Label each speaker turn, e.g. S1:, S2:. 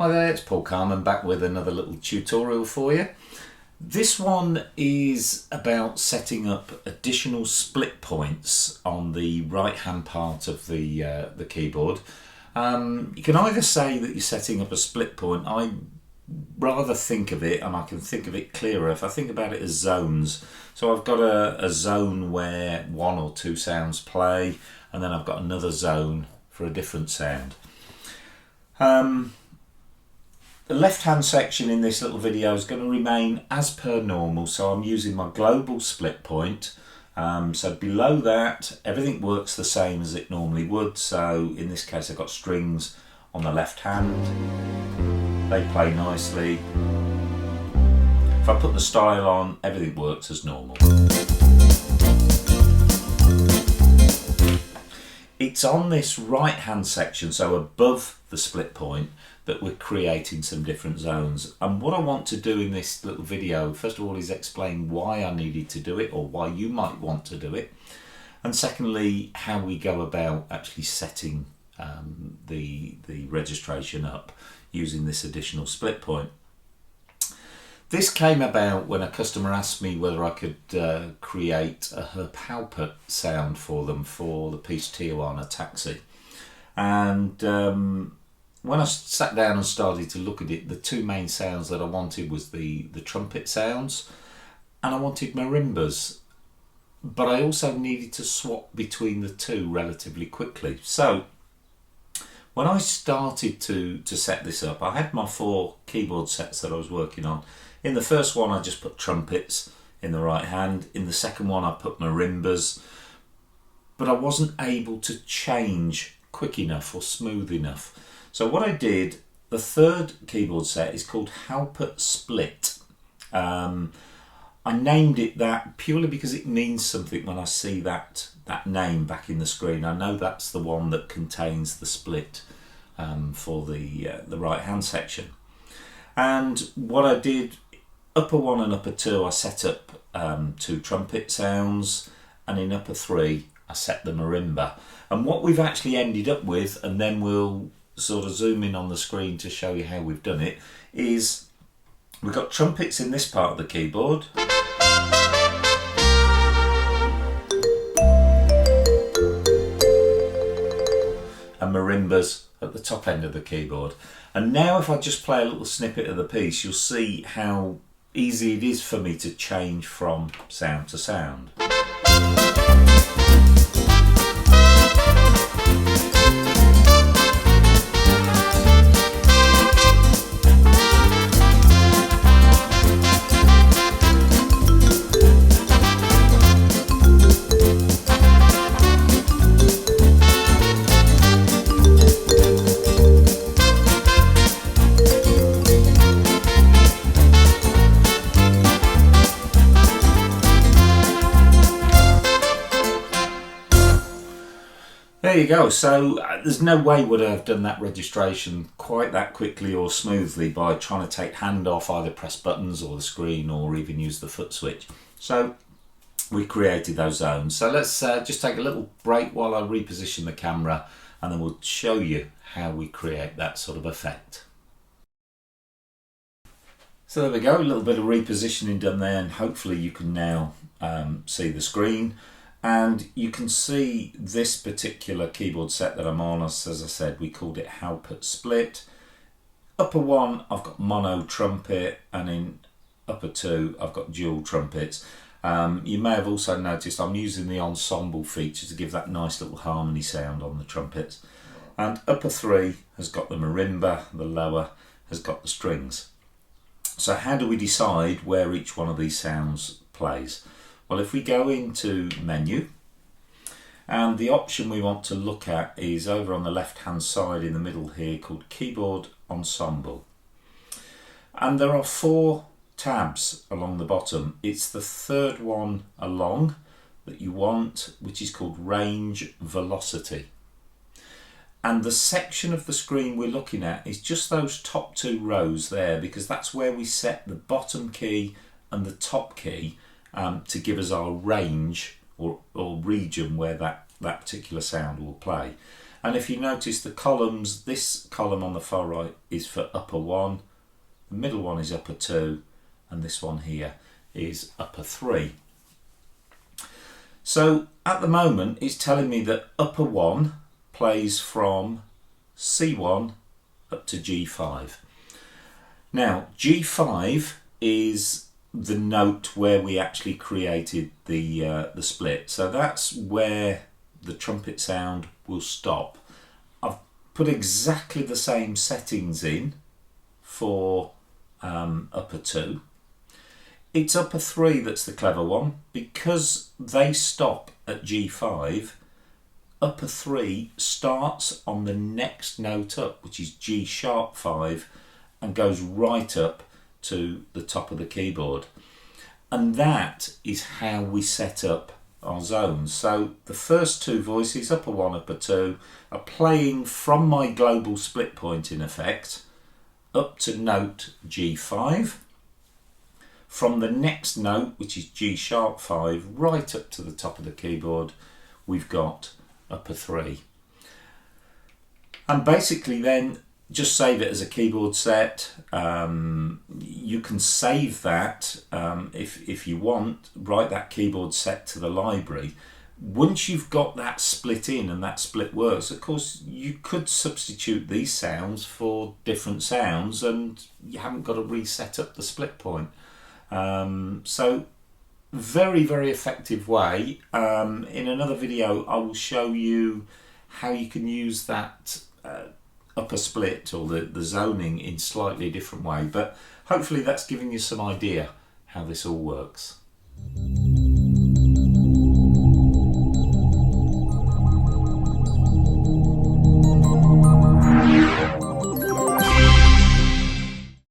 S1: Hi there, it's Paul Carman back with another little tutorial for you. This one is about setting up additional split points on the right hand part of the keyboard. You can either say that you're setting up a split point. I rather think of it, and I can think of it clearer if I think about it as zones. So I've got a zone where one or two sounds play, and then I've got another zone for a different sound. The left hand section in this little video is going to remain as per normal, so I'm using my global split point. So below that everything works the same as it normally would. So in this case I've got strings on the left hand, they play nicely. If I put the style on, everything works as normal. It's on this right hand section, so above the split point, that we're creating some different zones. And what I want to do in this little video, first of all, is explain why I needed to do it, or why you might want to do it. And secondly, how we go about actually setting the registration up using this additional split point. This came about when a customer asked me whether I could create a Korg Pa4x sound for them for the piece Tijuana Taxi. And when I sat down and started to look at it, the two main sounds that I wanted was the trumpet sounds, and I wanted marimbas, but I also needed to swap between the two relatively quickly. So when I started to set this up, I had my 4 keyboard sets that I was working on. In the first one I just put trumpets in the right hand, in the second one I put marimbas, but I wasn't able to change quick enough or smooth enough. So what I did, the third keyboard set is called Korg Pa4x Split. I named it that purely because it means something when I see that name back in the screen. I know that's the one that contains the split for the right hand section. And what I did, upper 1 and upper 2, I set up 2 trumpet sounds, and in upper 3 I set the marimba. And what we've actually ended up with, and then we'll sort of zoom in on the screen to show you how we've done it, is we've got trumpets in this part of the keyboard, and marimbas at the top end of the keyboard. And now if I just play a little snippet of the piece, you'll see how easy it is for me to change from sound to sound. There you go. So there's no way would I have done that registration quite that quickly or smoothly by trying to take hand off, either press buttons or the screen, or even use the foot switch. So we created those zones. So let's just take a little break while I reposition the camera, and then we'll show you how we create that sort of effect. So there we go, a little bit of repositioning done there, and hopefully you can now see the screen. And you can see this particular keyboard set that I'm on, as I said, we called it Korg Pa4x Split. Upper 1 I've got mono trumpet, and in upper 2 I've got dual trumpets. You may have also noticed I'm using the ensemble feature to give that nice little harmony sound on the trumpets. And upper 3 has got the marimba, the lower has got the strings. So how do we decide where each one of these sounds plays? Well, if we go into menu, and the option we want to look at is over on the left hand side in the middle here, called Keyboard Ensemble. And there are 4 tabs along the bottom. It's the third one along that you want, which is called Range Velocity. And the section of the screen we're looking at is just those top 2 rows there, because that's where we set the bottom key and the top key to give us our range or region where that particular sound will play. And if you notice the columns, this column on the far right is for upper 1, the middle one is upper 2, and this one here is upper 3. So at the moment it's telling me that upper 1 plays from C1 up to G5. Now G5 is the note where we actually created the split, so that's where the trumpet sound will stop. I've put exactly the same settings in for upper 2. It's upper 3 that's the clever one, because they stop at G5. Upper 3 starts on the next note up, which is G sharp 5, and goes right up to the top of the keyboard. And that is how we set up our zones. So the first two voices, upper 1, upper 2, are playing from my global split point in effect up to note G5. From the next note, which is G sharp 5, right up to the top of the keyboard, we've got upper 3. And basically then just save it as a keyboard set. You can save that if you want, write that keyboard set to the library. Once you've got that split in and that split works, of course you could substitute these sounds for different sounds and you haven't got to reset up the split point. So very, very effective way. In another video I will show you how you can use that upper split or the zoning in slightly different way, but hopefully that's giving you some idea how this all works.